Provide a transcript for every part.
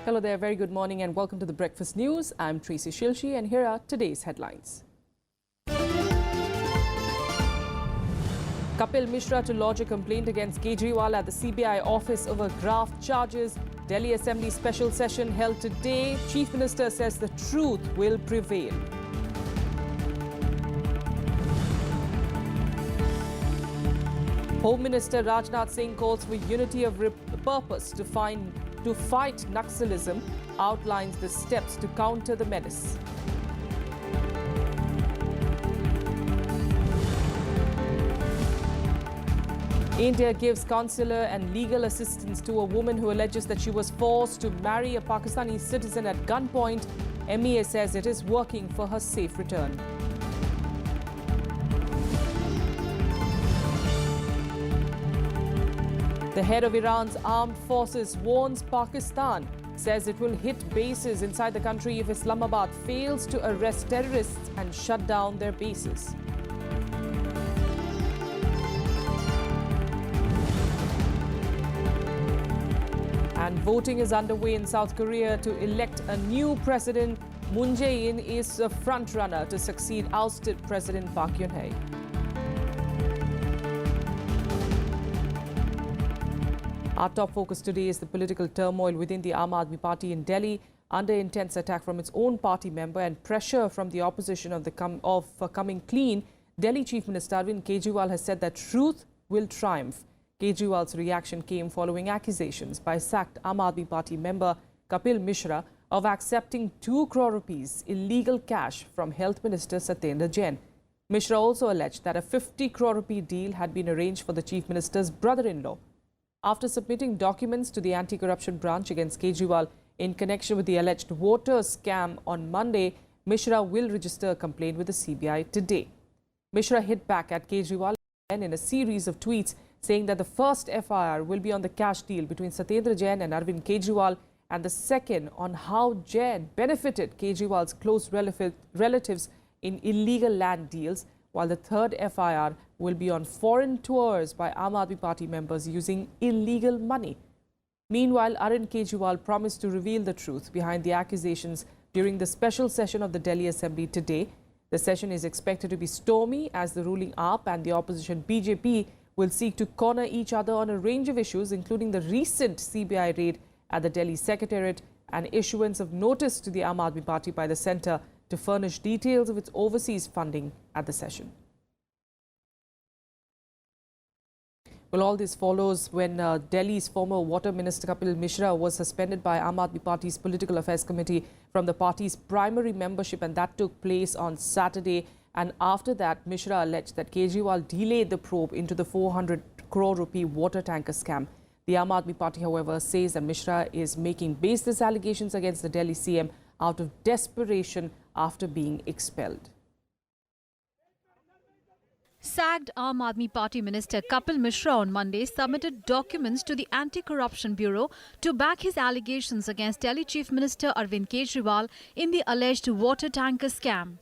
Hello there, very good morning and welcome to the Breakfast News. I'm Tracy Shilshi and here are today's headlines. Kapil Mishra to lodge a complaint against Kejriwal at the CBI office over graft charges. Delhi Assembly special session held today. Chief Minister says the truth will prevail. Home Minister Rajnath Singh calls for unity of purpose to fight Naxalism, outlines the steps to counter the menace. India gives consular and legal assistance to a woman who alleges that she was forced to marry a Pakistani citizen at gunpoint. MEA says it is working for her safe return. The head of Iran's armed forces warns Pakistan, says it will hit bases inside the country if Islamabad fails to arrest terrorists and shut down their bases. And voting is underway in South Korea to elect a new president. Moon Jae-in is a front-runner to succeed ousted President Park Geun-hye. Our top focus today is the political turmoil within the Aam Aadmi Party in Delhi, under intense attack from its own party member and pressure from the opposition of coming clean. Delhi Chief Minister Arvind Kejriwal has said that truth will triumph. Kejriwal's reaction came following accusations by sacked Aam Aadmi Party member Kapil Mishra of accepting 2 crore rupees illegal cash from Health Minister Satyendra Jain. Mishra also alleged that a 50 crore rupee deal had been arranged for the Chief Minister's brother-in-law. After submitting documents to the anti-corruption branch against Kejriwal in connection with the alleged voter scam on Monday, Mishra will register a complaint with the CBI today. Mishra hit back at Kejriwal in a series of tweets saying that the first FIR will be on the cash deal between Satyendra Jain and Arvind Kejriwal, and the second on how Jain benefited Kejriwal's close relatives in illegal land deals, while the third FIR will be on foreign tours by Aam Aadmi Party members using illegal money. Meanwhile, Arun Kejriwal promised to reveal the truth behind the accusations during the special session of the Delhi Assembly today. The session is expected to be stormy as the ruling AAP and the opposition BJP will seek to corner each other on a range of issues, including the recent CBI raid at the Delhi Secretariat and issuance of notice to the Aam Aadmi Party by the centre to furnish details of its overseas funding at the session. Well, all this follows when Delhi's former Water Minister Kapil Mishra was suspended by Aam Aadmi Party's Political Affairs Committee from the party's primary membership, and that took place on Saturday. And after that, Mishra alleged that Kejriwal delayed the probe into the 400 crore rupee water tanker scam. The Aam Aadmi Party, however, says that Mishra is making baseless allegations against the Delhi CM out of desperation after being expelled. Sacked Aam Aadmi Party Minister Kapil Mishra on Monday submitted documents to the Anti-Corruption Bureau to back his allegations against Delhi Chief Minister Arvind Kejriwal in the alleged water tanker scam.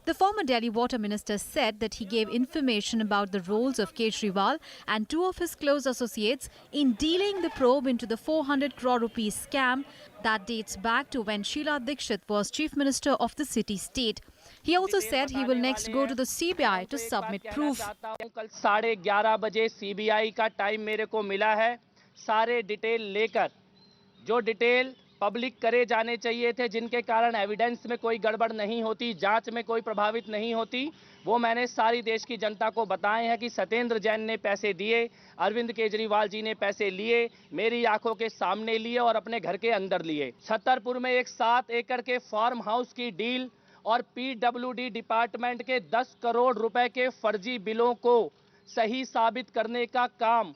The former Delhi Water Minister said that he gave information about the roles of Kejriwal and 2 of his close associates in dealing the probe into the 400 crore rupees scam that dates back to when Sheila Dikshit was Chief Minister of the city-state. He also said he will next go to the CBI to submit proof. कल 11:30 बजे CBI का time मेरे को मिला है, सारे detail लेकर जो डिटेल पब्लिक करे जाने चाहिए थे, जिनके कारण एविडेंस में कोई गड़बड़ नहीं होती, जांच में कोई प्रभावित नहीं होती, वो मैंने सारी देश की जनता को बताए हैं कि सत्येंद्र जैन ने पैसे दिए, अरविंद केजरीवाल जी ने पैसे लिए, मेरी आंखों के सामने लिए और अपने घर के अंदर लिए। छतरपुर में एक 7 एकड़ के फार्म हाउस की डील और PWD डिपार्टमेंट के 10 करोड़ रुपए के फर्जी बिलों को सही साबित करने का काम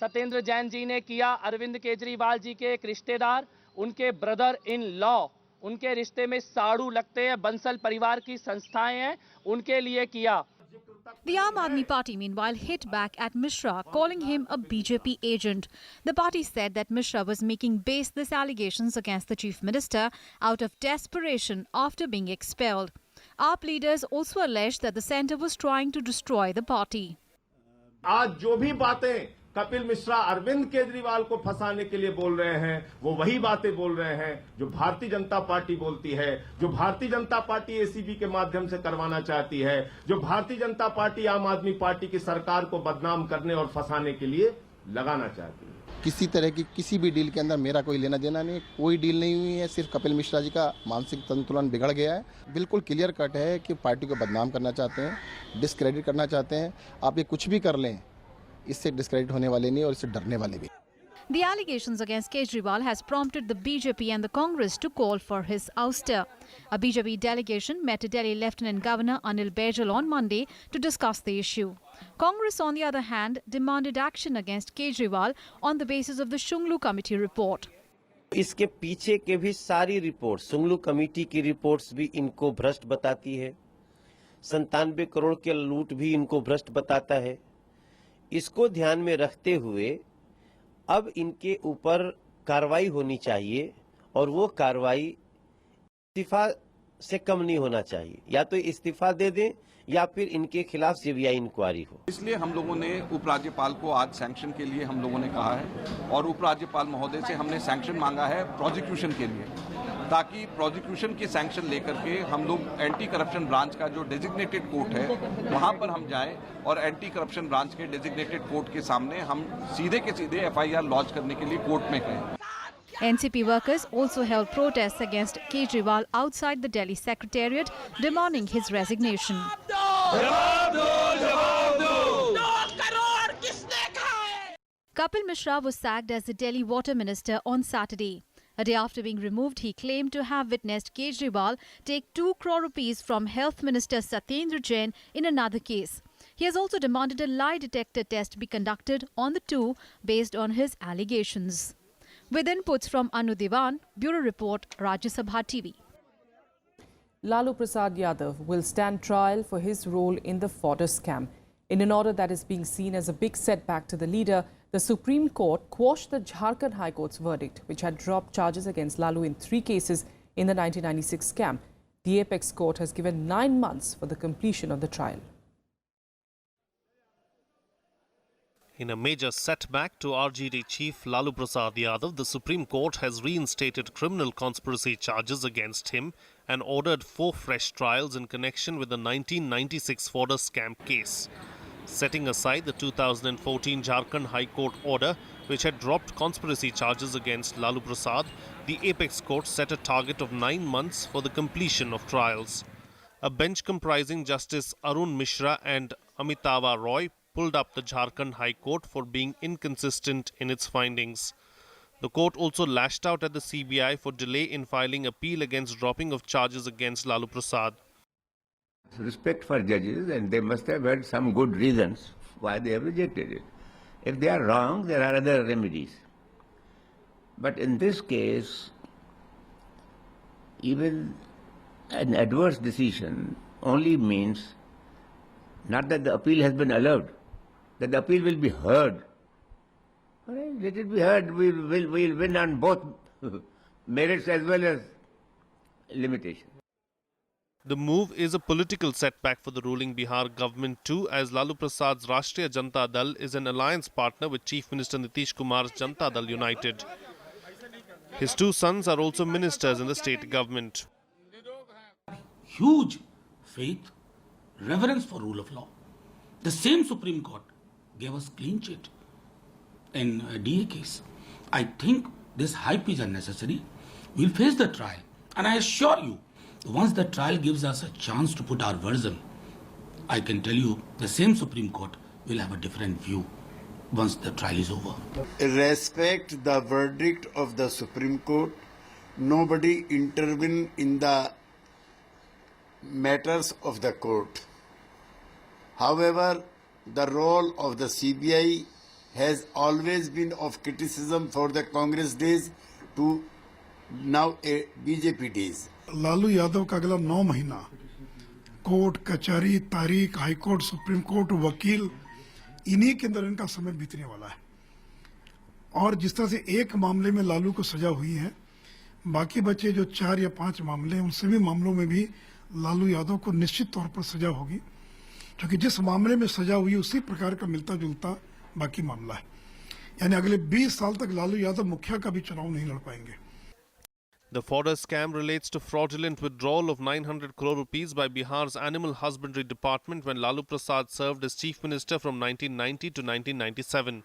सत्येंद्र जैन जी ने किया। अरविंद केजरीवाल जी के एक रिश्तेदार, उनके ब्रदर इन लॉ, उनके रिश्ते में साड़ू लगते हैं, बंसल परिवार की संस्थाएं हैं, उनके लिए किया। The Aam Aadmi Party, meanwhile, hit back at Mishra, calling him a BJP agent. The party said that Mishra was making baseless allegations against the Chief Minister out of desperation after being expelled. AAP leaders also alleged that the centre was trying to destroy the party. आज जो भी बातें कपिल मिश्रा अरविंद केजरीवाल को फंसाने के लिए बोल रहे हैं, वो वही बातें बोल रहे हैं जो भारतीय जनता पार्टी बोलती है, जो भारतीय जनता पार्टी एसीबी के माध्यम से करवाना चाहती है, जो भारतीय जनता पार्टी आम आदमी पार्टी की सरकार को बदनाम करने और फंसाने के लिए लगाना चाहती है। किसी तरह की किसी भी डील के अंदर मेरा कोई लेना देना नहीं, कोई डील नहीं हुई है। सिर्फ कपिल मिश्रा जी का मानसिक संतुलन बिगड़ गया है। बिल्कुल क्लियर कट है कि पार्टी को बदनाम करना चाहते हैं, डिस्क्रेडिट करना चाहते हैं। आप ये कुछ भी कर लें, इससे डिस्क्रेडिट होने वाले नहीं और इससे डरने वाले भी। The allegations against Kejriwal has prompted the BJP and the Congress to call for his ouster. A BJP delegation met Delhi Lieutenant Governor Anil Baijal on Monday to discuss the issue. Congress, on the other hand, demanded action against Kejriwal on the basis of the Shunglu Committee report. इसके पीछे के भी सारी report, Shunglu committee की reports भी इनको भ्रष्ट बताती है। 97 करोड़ के लूट भी इनको भ्रष्ट बताता है। इसको ध्यान में रखते हुए अब इनके ऊपर कार्रवाई होनी चाहिए और वो कार्रवाई इस्तीफा से कम नहीं होना चाहिए। या तो इस्तीफा दे दें या फिर इनके खिलाफ सीबीआई इंक्वायरी हो। इसलिए हम लोगों ने उपराज्यपाल को आज सैंक्शन के लिए हम लोगों ने कहा है और उपराज्यपाल महोदय से हमने सैंक्शन मांगा है प्रोसिक्यूशन के लिए, ताकि प्रोसिक्यूशन की सैंक्शन लेकर के हम लोग एंटी करप्शन ब्रांच का जो डेजिग्नेटेड कोर्ट है वहां पर हम जाएं और एंटी करप्शन ब्रांच के डेजिग्नेटेड कोर्ट के सामने हम सीधे के सीधे एफआईआर लॉन्च करने के लिए कोर्ट में गए। NCP workers also held protests against Kejriwal outside the Delhi Secretariat, demanding his resignation. Kapil Mishra was sacked as the Delhi Water Minister on Saturday. A day after being removed, he claimed to have witnessed Kejriwal take 2 crore rupees from Health Minister Satyendra Jain in another case. He has also demanded a lie detector test be conducted on the two based on his allegations. With inputs from Anu Diwan, Bureau Report, Rajya Sabha TV. Lalu Prasad Yadav will stand trial for his role in the fodder scam. In an order that is being seen as a big setback to the leader, the Supreme Court quashed the Jharkhand High Court's verdict, which had dropped charges against Lalu in 3 cases in the 1996 scam. The apex court has given 9 months for the completion of the trial. In a major setback to RJD chief Lalu Prasad Yadav, the Supreme Court has reinstated criminal conspiracy charges against him and ordered 4 fresh trials in connection with the 1996 fodder scam case. Setting aside the 2014 Jharkhand High Court order, which had dropped conspiracy charges against Lalu Prasad, the apex court set a target of 9 months for the completion of trials. A bench comprising Justice Arun Mishra and Amitava Roy pulled up the Jharkhand High Court for being inconsistent in its findings. The court also lashed out at the CBI for delay in filing appeal against dropping of charges against Lalu Prasad. Respect for judges, and they must have had some good reasons why they have rejected it. If they are wrong, there are other remedies. But in this case, even an adverse decision only means not that the appeal has been allowed, that the appeal will be heard. All right, let it be heard. We'll win on both merits as well as limitations. The move is a political setback for the ruling Bihar government too, as Lalu Prasad's Rashtriya Janata Dal is an alliance partner with Chief Minister Nitish Kumar's Janata Dal United. His 2 sons are also ministers in the state government. Huge faith, reverence for rule of law. The same Supreme Court gave us clean chit in a DA case. I think this hype is unnecessary. We'll face the trial. And I assure you, once the trial gives us a chance to put our version, I can tell you the same Supreme Court will have a different view once the trial is over. Respect the verdict of the Supreme Court. Nobody intervene in the matters of the court. However, the role of the CBI has always been of criticism for the Congress days to now BJP days. Lalu Yadav का अगला 9 महीना court कचहरी तारीख high court supreme court वकील इन्हीं के अंदर इनका समय बीतने वाला है। और जिस तरह से एक मामले में लालू को सजा हुई है, बाकी बचे जो 4 या 5 मामले हैं उन सभी मामलों में भी लालू यादव को निश्चित तौर पर सजा होगी, क्योंकि जिस मामले में सजा हुई उसी प्रकार का मिलता जुलता बाकी मामला है। यानी अगले 20 साल तक लालू यादव मुखिया का भी चुनाव नहीं लड़ पाएंगे। The fodder scam relates to fraudulent withdrawal of 900 crore rupees by Bihar's Animal Husbandry Department when Lalu Prasad served as Chief Minister from 1990 to 1997.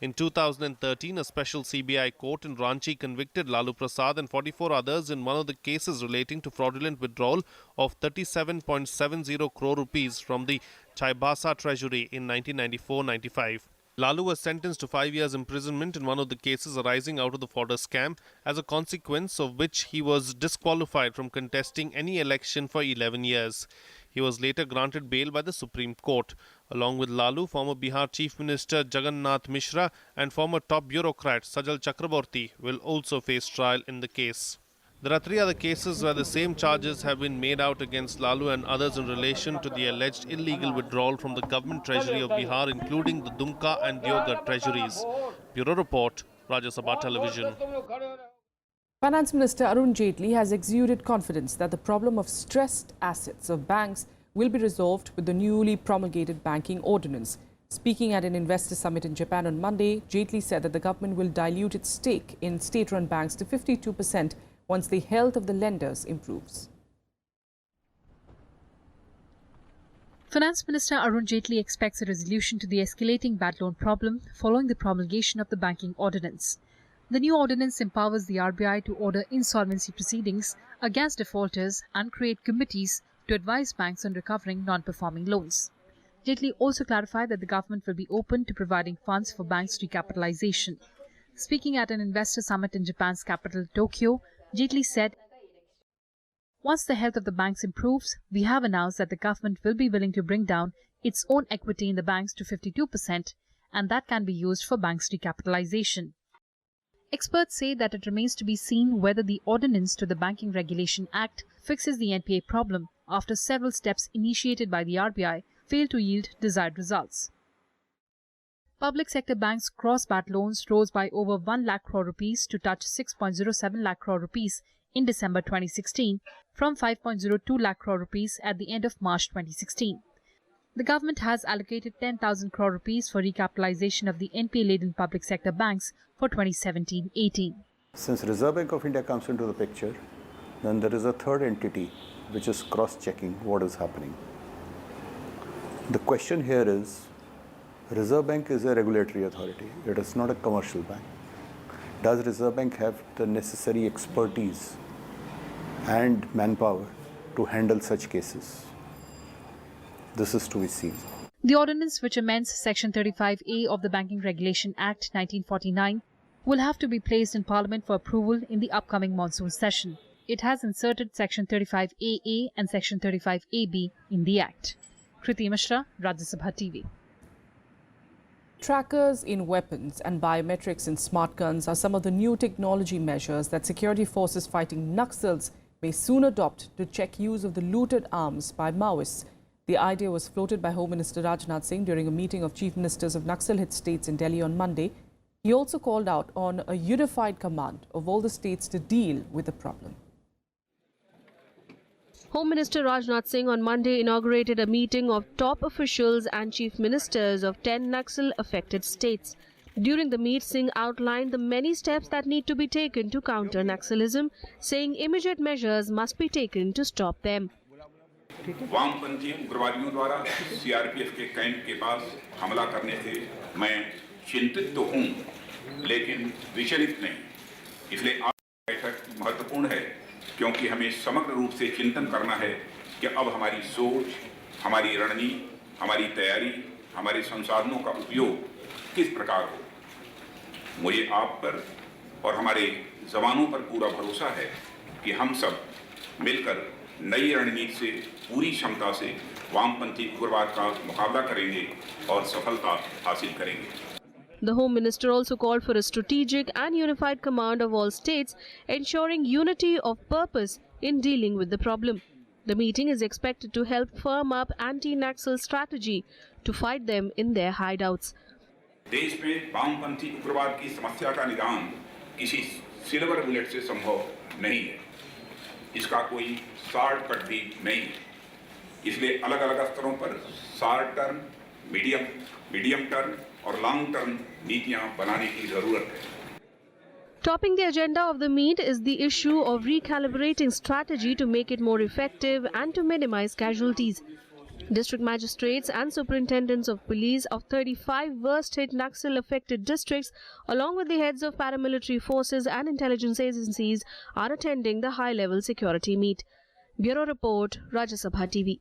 In 2013, a special CBI court in Ranchi convicted Lalu Prasad and 44 others in one of the cases relating to fraudulent withdrawal of 37.70 crore rupees from the Chaibasa treasury in 1994-95. Lalu was sentenced to 5 years imprisonment in one of the cases arising out of the fodder scam, as a consequence of which he was disqualified from contesting any election for 11 years. He was later granted bail by the Supreme Court. Along with Lalu, former Bihar Chief Minister Jagannath Mishra and former top bureaucrat Sajal Chakraborty will also face trial in the case. There are 3 other cases where the same charges have been made out against Lalu and others in relation to the alleged illegal withdrawal from the government treasury of Bihar, including the Dumka and Deoghar treasuries. Bureau Report, Rajya Sabha Television. Finance Minister Arun Jaitly has exuded confidence that the problem of stressed assets of banks will be resolved with the newly promulgated banking ordinance. Speaking at an investor summit in Japan on Monday, Jaitly said that the government will dilute its stake in state-run banks to 52% once the health of the lenders improves. Finance Minister Arun Jaitly expects a resolution to the escalating bad loan problem following the promulgation of the banking ordinance. The new ordinance empowers the RBI to order insolvency proceedings against defaulters and create committees to advise banks on recovering non-performing loans. Jaitly also clarified that the government will be open to providing funds for banks' recapitalization. Speaking at an investor summit in Japan's capital, Tokyo, Jaitly said, "Once the health of the banks improves, we have announced that the government will be willing to bring down its own equity in the banks to 52%, and that can be used for banks' recapitalization." Experts say that it remains to be seen whether the ordinance to the Banking Regulation Act fixes the NPA problem after several steps initiated by the RBI failed to yield desired results. Public sector banks' gross bad loans rose by over 1 lakh crore rupees to touch 6.07 lakh crore rupees in December 2016 from 5.02 lakh crore rupees at the end of March 2016. The government has allocated 10,000 crore rupees for recapitalization of the NPA-laden public sector banks for 2017-18. Since Reserve Bank of India comes into the picture, then there is a third entity which is cross-checking what is happening. The question here is, Reserve Bank is a regulatory authority. It is not a commercial bank. Does Reserve Bank have the necessary expertise and manpower to handle such cases? This is to be seen. The ordinance, which amends Section 35A of the Banking Regulation Act 1949, will have to be placed in Parliament for approval in the upcoming monsoon session. It has inserted Section 35AA and Section 35AB in the Act. Kapil Mishra, Rajya Sabha TV. Trackers in weapons and biometrics in smart guns are some of the new technology measures that security forces fighting Naxals may soon adopt to check use of the looted arms by Maoists. The idea was floated by Home Minister Rajnath Singh during a meeting of chief ministers of Naxal-hit states in Delhi on Monday. He also called out on a unified command of all the states to deal with the problem. Home Minister Rajnath Singh on Monday inaugurated a meeting of top officials and chief ministers of 10 Naxal-affected states. During the meet, Singh outlined the many steps that need to be taken to counter Naxalism, saying immediate measures must be taken to stop them. वामपंथी उग्रवादियों द्वारा CRPF के camp के पास हमला करने से मैं चिंतित तो हूं, लेकिन विचलित नहीं। इसलिए आज बैठक महत्वपूर्ण है, क्योंकि हमें समग्र रूप से चिंतन करना है कि अब हमारी सोच, हमारी रणनीति, हमारी तैयारी, हमारे संसाधनों का उपयोग किस प्रकार हो। मुझे आप पर और हमारे जवानों पर पूरा भरोसा है कि हम सब मिलकर नई रणनीति से पूरी क्षमता से वामपंथी उग्रवाद का मुकाबला करेंगे और सफलता हासिल करेंगे। The Home Minister also called for a strategic and unified command of all states, ensuring unity of purpose in dealing with the problem. The meeting is expected to help firm up anti-Naxal strategy to fight them in their hideouts. देश में वामपंथी उग्रवाद की समस्या का निदान किसी silver bullet से संभव नहीं है। इसका कोई शॉर्टकट भी नहीं है। इसलिए अलग-अलग स्तरों पर शॉर्ट टर्म, मीडियम टर्म और लॉन्ग टर्म नीतियां बनाने की जरूरत है। Topping the agenda of the meet is the issue of recalibrating strategy to make it more effective and to minimize casualties. District magistrates and superintendents of police of 35 worst-hit Naxal-affected districts, along with the heads of paramilitary forces and intelligence agencies, are attending the high-level security meet. Bureau Report, Rajya Sabha TV.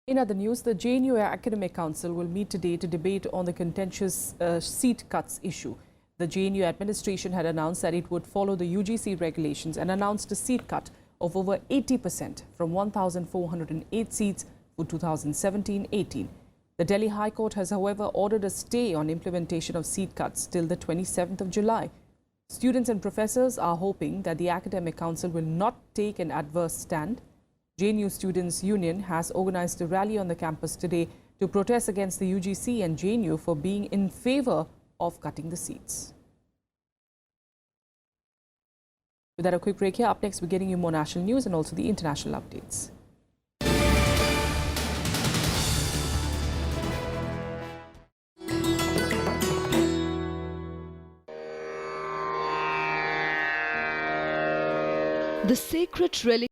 In other news, the JNU Academic Council will meet today to debate on the contentious seat cuts issue. The JNU administration had announced that it would follow the UGC regulations and announced a seat cut of over 80% from 1,408 seats for 2017-18. The Delhi High Court has, however, ordered a stay on implementation of seat cuts till the 27th of July. Students and professors are hoping that the Academic Council will not take an adverse stand. JNU Students' Union has organized a rally on the campus today to protest against the UGC and JNU for being in favor of cutting the seats. With that, a quick break here. Up next, we're getting you more national news and also the international updates. The sacred relics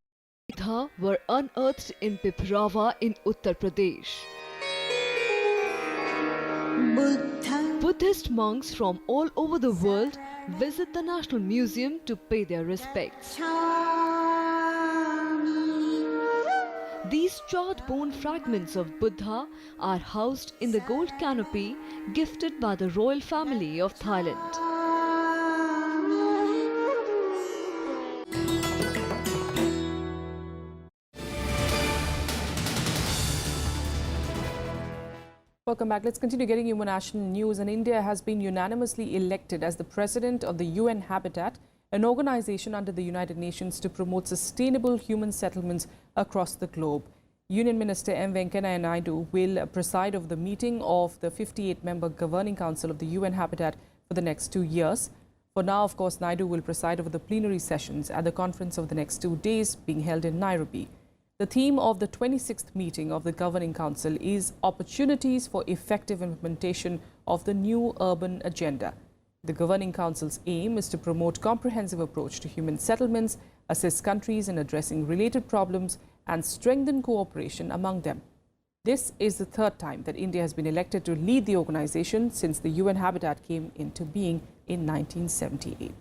were unearthed in Piprava in Uttar Pradesh. Buddhist monks from all over the world visit the National Museum to pay their respects. These charred bone fragments of Buddha are housed in the gold canopy gifted by the royal family of Thailand. Welcome back. Let's continue getting you more national news. And India has been unanimously elected as the president of the UN Habitat, an organization under the United Nations to promote sustainable human settlements across the globe. Union Minister M. Venkaiah Naidu will preside over the meeting of the 58-member Governing Council of the UN Habitat for the next 2 years. For now, of course, Naidu will preside over the plenary sessions at the conference of the next 2 days being held in Nairobi. The theme of the 26th meeting of the Governing Council is Opportunities for Effective Implementation of the New Urban Agenda. The Governing Council's aim is to promote comprehensive approach to human settlements, assist countries in addressing related problems and strengthen cooperation among them. This is the third time that India has been elected to lead the organization since the UN Habitat came into being in 1978.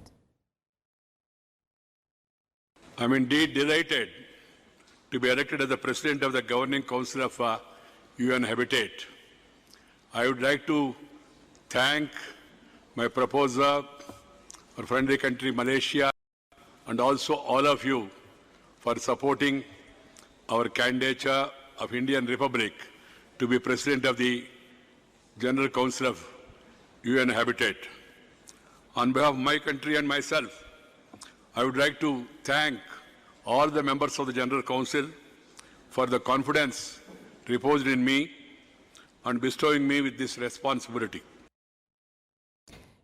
I'm indeed delighted to be elected as the President of the Governing Council of UN Habitat. I would like to thank my proposer, our friendly country Malaysia, and also all of you for supporting our candidature of Indian Republic to be President of the General Council of UN Habitat. On behalf of my country and myself, I would like to thank all the members of the General Council for the confidence reposed in me and bestowing me with this responsibility.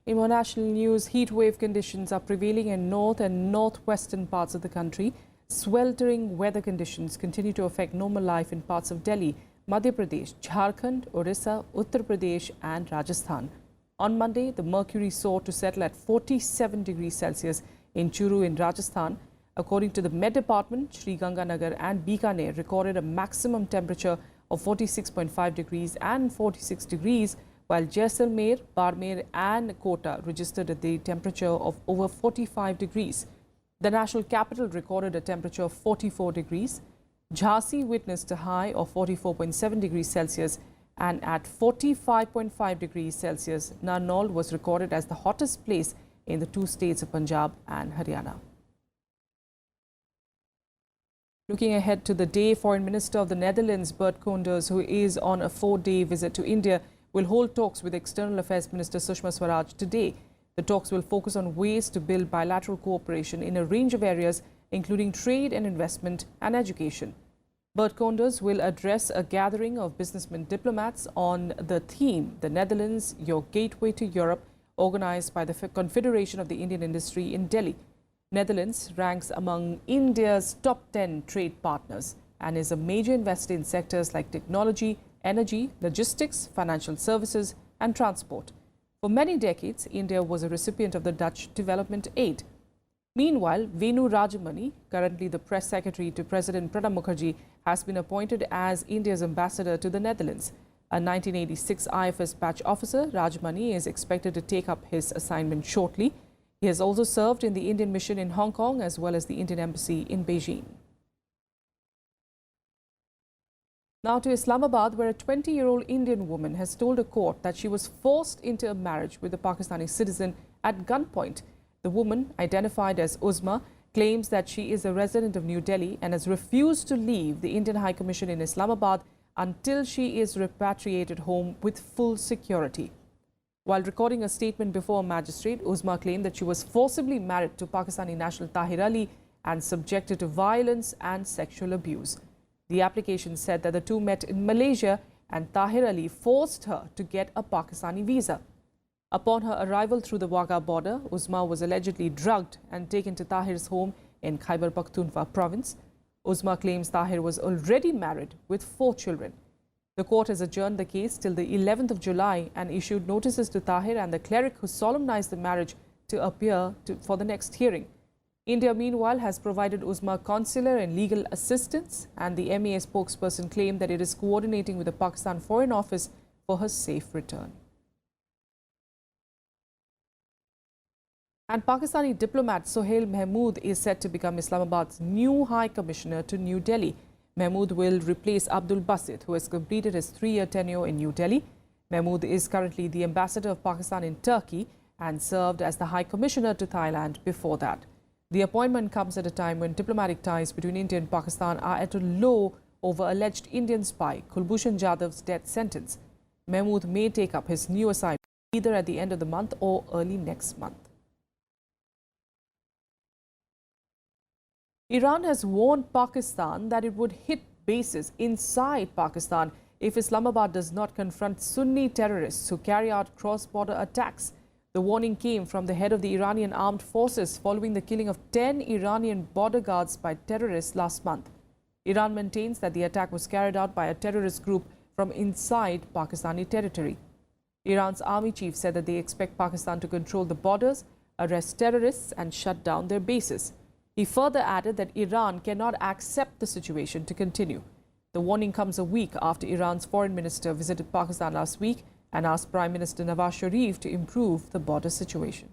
In more national news, heat wave conditions are prevailing in north and northwestern parts of the country. Sweltering weather conditions continue to affect normal life in parts of Delhi, Madhya Pradesh, Jharkhand, Orissa, Uttar Pradesh and Rajasthan. On Monday, the mercury soared to settle at 47 degrees Celsius in Churu in Rajasthan. According to the Met Department, Sri Ganganagar and Bikaner recorded a maximum temperature of 46.5 degrees and 46 degrees, while Jaisalmer, Barmer and Kota registered the temperature of over 45 degrees. The national capital recorded a temperature of 44 degrees. Jhansi witnessed a high of 44.7 degrees Celsius, and at 45.5 degrees Celsius, Narnaul was recorded as the hottest place in the two states of Punjab and Haryana. Looking ahead to the day, Foreign Minister of the Netherlands, Bert Koenders, who is on a 4-day visit to India, will hold talks with External Affairs Minister Sushma Swaraj today. The talks will focus on ways to build bilateral cooperation in a range of areas, including trade and investment and education. Bert Koenders will address a gathering of businessmen diplomats on the theme, The Netherlands, Your Gateway to Europe, organized by the Confederation of the Indian Industry in Delhi. Netherlands ranks among India's top 10 trade partners and is a major investor in sectors like technology, energy, logistics, financial services, and transport. For many decades, India was a recipient of the Dutch development aid. Meanwhile, Venu Rajamani, currently the press secretary to President Pranab Mukherjee, has been appointed as India's ambassador to the Netherlands. A 1986 IFS batch officer, Rajamani is expected to take up his assignment shortly. He has also served in the Indian mission in Hong Kong as well as the Indian embassy in Beijing. Now to Islamabad, where a 20-year-old Indian woman has told a court that she was forced into a marriage with a Pakistani citizen at gunpoint. The woman, identified as Uzma, claims that she is a resident of New Delhi and has refused to leave the Indian High Commission in Islamabad until she is repatriated home with full security. While recording a statement before a magistrate, Uzma claimed that she was forcibly married to Pakistani national Tahir Ali and subjected to violence and sexual abuse. The application said that the two met in Malaysia and Tahir Ali forced her to get a Pakistani visa. Upon her arrival through the Wagah border, Uzma was allegedly drugged and taken to Tahir's home in Khyber Pakhtunkhwa province. Uzma claims Tahir was already married with 4 children. The court has adjourned the case till the 11th of July and issued notices to Tahir and the cleric who solemnized the marriage to appear for the next hearing. India, meanwhile, has provided Uzma consular and legal assistance, and the MA spokesperson claimed that it is coordinating with the Pakistan Foreign Office for her safe return. And Pakistani diplomat Sohail Mahmood is set to become Islamabad's new High Commissioner to New Delhi. Mahmood will replace Abdul Basit, who has completed his 3-year tenure in New Delhi. Mahmood is currently the ambassador of Pakistan in Turkey and served as the High Commissioner to Thailand before that. The appointment comes at a time when diplomatic ties between India and Pakistan are at a low over alleged Indian spy Kulbhushan Jadhav's death sentence. Mahmood may take up his new assignment either at the end of the month or early next month. Iran has warned Pakistan that it would hit bases inside Pakistan if Islamabad does not confront Sunni terrorists who carry out cross-border attacks. The warning came from the head of the Iranian armed forces following the killing of 10 Iranian border guards by terrorists last month. Iran maintains that the attack was carried out by a terrorist group from inside Pakistani territory. Iran's army chief said that they expect Pakistan to control the borders, arrest terrorists and shut down their bases. He further added that Iran cannot accept the situation to continue. The warning comes a week after Iran's foreign minister visited Pakistan last week and asked Prime Minister Nawaz Sharif to improve the border situation.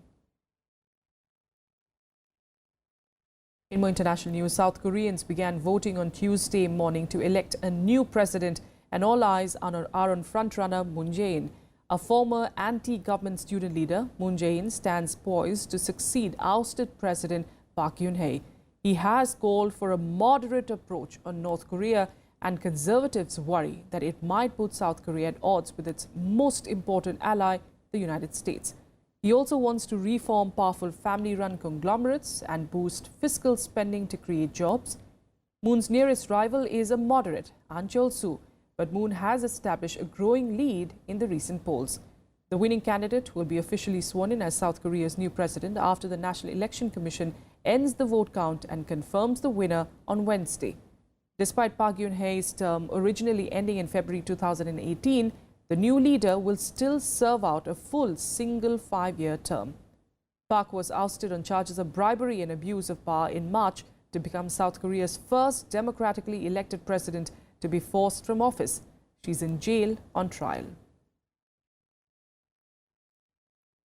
In more international news, South Koreans began voting on Tuesday morning to elect a new president, and all eyes are on frontrunner Moon Jae-in. A former anti-government student leader, Moon Jae-in stands poised to succeed ousted President Park Geun-hye. He has called for a moderate approach on North Korea, and conservatives worry that it might put South Korea at odds with its most important ally, the United States. He also wants to reform powerful family-run conglomerates and boost fiscal spending to create jobs. Moon's nearest rival is a moderate, Ahn Cheol-soo, but Moon has established a growing lead in the recent polls. The winning candidate will be officially sworn in as South Korea's new president after the National Election Commission ends the vote count and confirms the winner on Wednesday. Despite Park Geun-hye's term originally ending in February 2018, the new leader will still serve out a full single 5-year term. Park was ousted on charges of bribery and abuse of power in March to become South Korea's first democratically elected president to be forced from office. She's in jail on trial.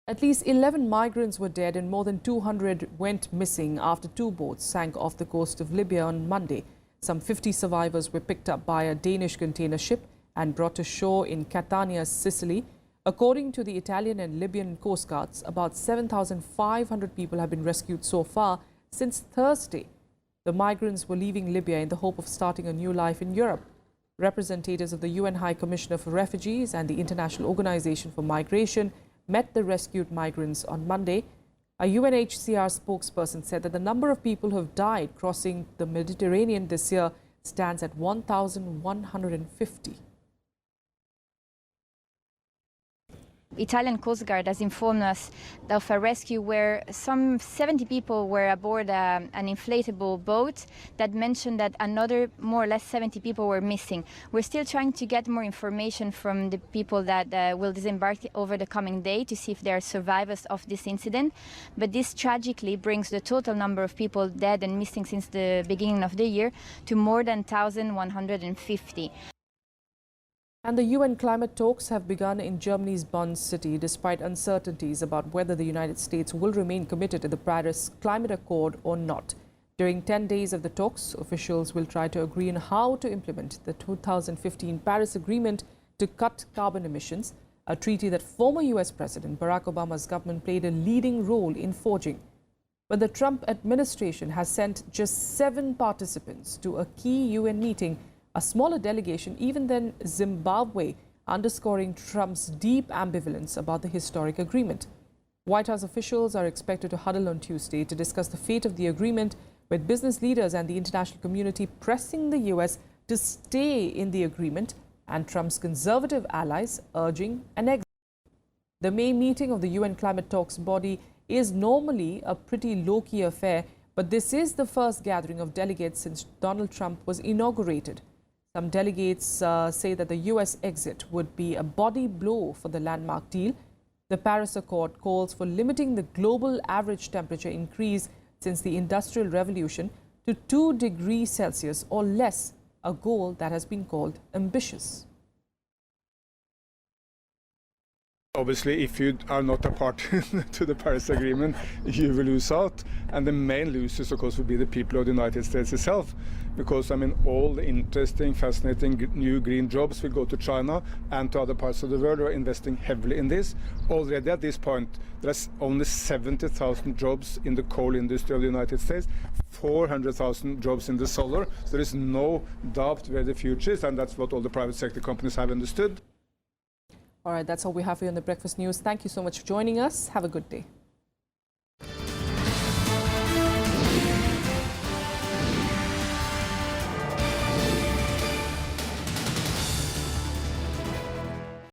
At least 11 migrants were dead and more than 200 went missing after 2 boats sank off the coast of Libya on Monday. Some 50 survivors were picked up by a Danish container ship and brought to shore in Catania, Sicily. According to the Italian and Libyan coast guards, about 7,500 people have been rescued so far since Thursday. The migrants were leaving Libya in the hope of starting a new life in Europe. Representatives of the UN High Commissioner for Refugees and the International Organization for Migration met the rescued migrants on Monday. A UNHCR spokesperson said that the number of people who have died crossing the Mediterranean this year stands at 1,150. Italian Coast Guard has informed us of a rescue where some 70 people were aboard an inflatable boat that mentioned that another more or less 70 people were missing. We're still trying to get more information from the people that will disembark over the coming day to see if they are survivors of this incident. But this tragically brings the total number of people dead and missing since the beginning of the year to more than 1,150. And the UN climate talks have begun in Germany's Bonn city, despite uncertainties about whether the United States will remain committed to the Paris Climate Accord or not. During 10 days of the talks, officials will try to agree on how to implement the 2015 Paris Agreement to cut carbon emissions, a treaty that former US President Barack Obama's government played a leading role in forging. But the Trump administration has sent just 7 participants to a key UN meeting, a smaller delegation even than Zimbabwe, underscoring Trump's deep ambivalence about the historic agreement. White House officials are expected to huddle on Tuesday to discuss the fate of the agreement, with business leaders and the international community pressing the US to stay in the agreement and Trump's conservative allies urging an exit. The May meeting of the UN climate talks body is normally a pretty low-key affair, but this is the first gathering of delegates since Donald Trump was inaugurated. Some delegates say that the US exit would be a body blow for the landmark deal. The Paris Accord calls for limiting the global average temperature increase since the Industrial Revolution to 2 degrees Celsius or less, a goal that has been called ambitious. Obviously, if you are not a party to the Paris Agreement, you will lose out. And the main losers, of course, will be the people of the United States itself. Because, I mean, all the interesting, fascinating new green jobs will go to China and to other parts of the world who are investing heavily in this. Already at this point, there's only 70,000 jobs in the coal industry of the United States, 400,000 jobs in the solar. So there is no doubt where the future is, and that's what all the private sector companies have understood. All right, that's all we have for you on the Breakfast News. Thank you so much for joining us. Have a good day.